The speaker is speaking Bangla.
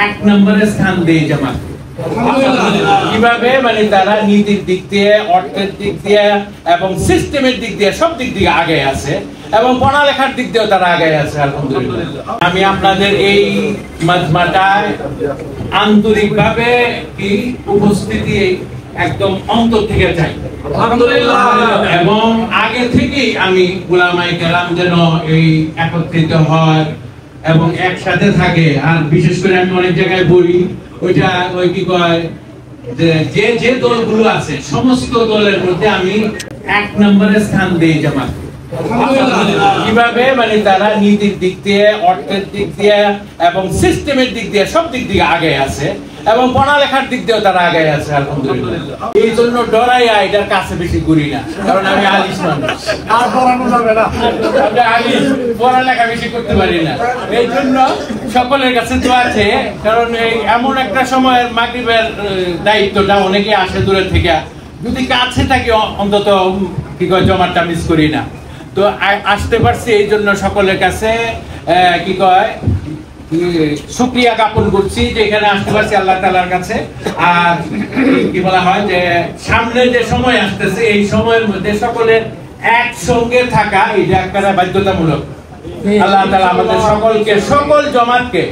এক নম্বরে স্থান দেয় জামাত। কিভাবে? মানে তারা নীতির দিক দিয়ে, অর্থের দিক দিয়ে এবং সিস্টেমের দিক দিয়ে সব দিক দিয়ে আগে আছে এবং পড়ালেখার দিক দিয়েও তারা আগে আছে। আলহামদুলিল্লাহ। আমি আপনাদের এই মাজমাটায় আন্তরিকভাবে কি উপস্থিতি একদম অন্তর থেকে চাই এবং আগে থেকেই আমি উলামায়ে কেরাম যেন এই একত্রিত হয় এবং একসাথে থাকে। আর বিশেষ করে আমি অনেক জায়গায় বলি ওইটা ওই কি কয় যে যে দলগুলো আছে সমস্ত দলের মধ্যে আমি এক নম্বরে স্থান দেই জামাত। কিভাবে? মানে তারা নীতির দিক দিয়ে, অর্থের দিক দিয়ে এবং সিস্টেমের দিক দিয়ে সব দিক দিয়ে আগে আছে এবং পড়ালেখার দিক দিয়েও তারা আগে আছে। আলহামদুলিল্লাহ। এই জন্য ডরাইয়া এটার কাছে বেশি ঘুরি না, কারণ আমি আলিশ মানুষ, আর পড়ানো যাবে না, আলিশ পড়ালেখা বেশি করতে পারি না। এই জন্য সকলের কাছে তো আছে, কারণ এই এমন একটা সময়ের মাগরিবের দায়িত্বটা অনেকে আসে দূরে থেকে, যদি কাছে থাকি অন্তত কি কয় জমাটা মিস করি না। তো আসতে পারছি এই জন্য সকলের কাছে কি কয় শুকরিয়া জ্ঞাপন করছি যে এখানে আসতে পারছি আল্লাহ তাআলার কাছে। আর কি বলা হয় যে সামনে যে সময় আসতেছে এই সময়ের মধ্যে সকলের একসঙ্গে থাকা এটা একটা বাধ্যতামূলক। আল্লাহ তাআলা আমাদের সকলকে, সকল জামাতকে